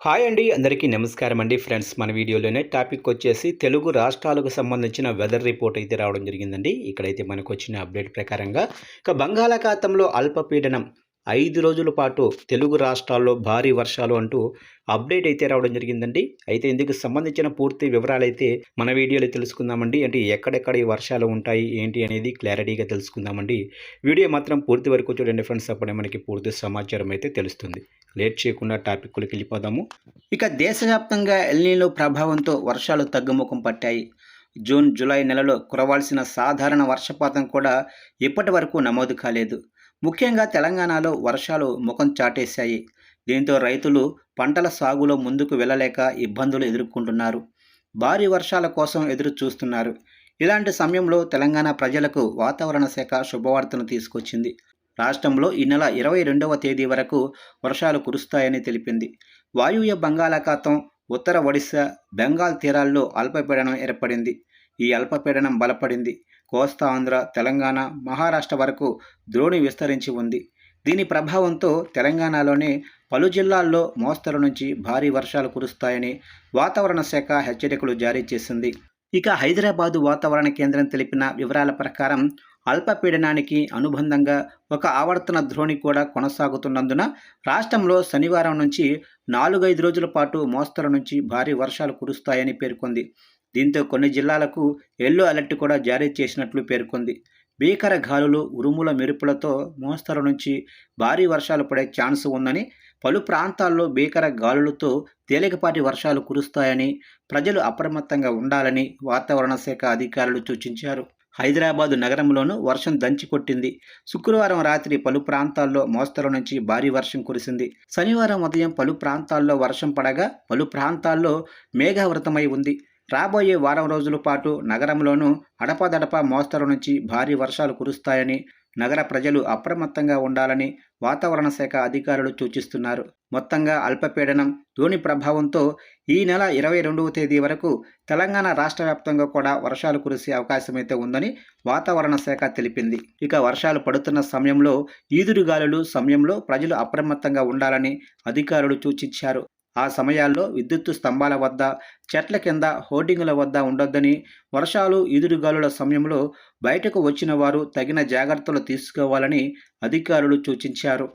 Hi అండి, అందరికీ నమస్కారం అండి. ఫ్రెండ్స్, మన వీడియోలోనే టాపిక్ వచ్చేసి తెలుగు రాష్ట్రాలకు సంబంధించిన వెదర్ రిపోర్ట్ అయితే రావడం జరిగిందండి. ఇక్కడైతే మనకు వచ్చిన అప్డేట్ ప్రకారంగా బంగాళాఖాతంలో అల్పపీడనం 5 రోజుల పాటు తెలుగు రాష్ట్రాల్లో భారీ వర్షాలు అంటూ అప్డేట్ అయితే రావడం జరిగిందండి. అయితే ఇందుకు సంబంధించిన పూర్తి వివరాలైతే మన వీడియోలో తెలుసుకుందామండి. అంటే ఎక్కడెక్కడ ఈ వర్షాలు ఉంటాయి ఏంటి అనేది క్లారిటీగా తెలుసుకుందామండి. వీడియో మాత్రం పూర్తి వరకు చూడండి ఫ్రెండ్స్, అప్పుడే మనకి పూర్తి సమాచారం అయితే తెలుస్తుంది. లేట్ చేయకుండా టాపిక్లోకి వెళ్ళిపోదాము. ఇక దేశవ్యాప్తంగా ఎల్‌నినో ప్రభావంతో వర్షాలు తగ్గుముఖం పట్టాయి. జూన్, జూలై నెలలో కురవాల్సిన సాధారణ వర్షపాతం కూడా ఇప్పటి వరకు నమోదు కాలేదు. ముఖ్యంగా తెలంగాణలో వర్షాలు ముఖం చాటేశాయి. దీంతో రైతులు పంటల సాగులో ముందుకు వెళ్ళలేక ఇబ్బందులు ఎదుర్కొంటున్నారు. భారీ వర్షాల కోసం ఎదురు చూస్తున్నారు. ఇలాంటి సమయంలో తెలంగాణ ప్రజలకు వాతావరణ శాఖ శుభవార్తను తీసుకొచ్చింది. రాష్ట్రంలో ఈ నెల 22వ తేదీ వరకు వర్షాలు కురుస్తాయని తెలిపింది. వాయువ్య బంగాళాఖాతం, ఉత్తర ఒడిశా, బెంగాల్ తీరాల్లో అల్పపీడనం ఏర్పడింది. ఈ అల్పపీడనం బలపడింది. కోస్తా ఆంధ్ర, తెలంగాణ, మహారాష్ట్ర వరకు ద్రోణి విస్తరించి ఉంది. దీని ప్రభావంతో తెలంగాణలోని పలు జిల్లాల్లో మోస్తరు నుంచి భారీ వర్షాలు కురుస్తాయని వాతావరణ శాఖ హెచ్చరికలు జారీ చేసింది. ఇక హైదరాబాదు వాతావరణ కేంద్రం తెలిపిన వివరాల ప్రకారం అల్పపీడనానికి అనుబంధంగా ఒక ఆవర్తన ద్రోణి కూడా కొనసాగుతున్నందున రాష్ట్రంలో శనివారం నుంచి 4-5 రోజుల పాటు మోస్తరు నుంచి భారీ వర్షాలు కురుస్తాయని పేర్కొంది. దీంతో కొన్ని జిల్లాలకు ఎల్లో అలర్ట్ కూడా జారీ చేసినట్లు పేర్కొంది. భీకర గాలులు, ఉరుముల మెరుపులతో మోస్తరు నుంచి భారీ వర్షాలు పడే ఛాన్స్ ఉందని, పలు ప్రాంతాల్లో భీకర గాలులతో తేలికపాటి వర్షాలు కురుస్తాయని, ప్రజలు అప్రమత్తంగా ఉండాలని వాతావరణ శాఖ అధికారులు సూచించారు. హైదరాబాదు నగరంలోనూ వర్షం దంచికొట్టింది. శుక్రవారం రాత్రి పలు ప్రాంతాల్లో మోస్తరు నుంచి భారీ వర్షం కురిసింది. శనివారం ఉదయం పలు ప్రాంతాల్లో వర్షం పడగా పలు ప్రాంతాల్లో మేఘావృతమై ఉంది. రాబోయే వారం రోజుల పాటు నగరంలోనూ అడపాదడపా మోస్తరు నుంచి భారీ వర్షాలు కురుస్తాయని, నగర ప్రజలు అప్రమత్తంగా ఉండాలని వాతావరణ శాఖ అధికారులు సూచిస్తున్నారు. మొత్తంగా అల్పపీడనం ద్రోణి ప్రభావంతో ఈ నెల 22వ తేదీ వరకు తెలంగాణ రాష్ట్ర వ్యాప్తంగా కూడా వర్షాలు కురిసే అవకాశమైతే ఉందని వాతావరణ శాఖ తెలిపింది. ఇక వర్షాలు పడుతున్న సమయంలో, ఈదురుగాలులు సమయంలో ప్రజలు అప్రమత్తంగా ఉండాలని అధికారులు సూచించారు. ఆ సమయాల్లో విద్యుత్తు స్తంభాల వద్ద, చెట్ల కింద, హోర్డింగుల వద్ద ఉండొద్దని, వర్షాలు, ఈదురుగాలుల సమయంలో బయటకు వచ్చిన వారు తగిన జాగ్రత్తలు తీసుకోవాలని అధికారులు సూచించారు.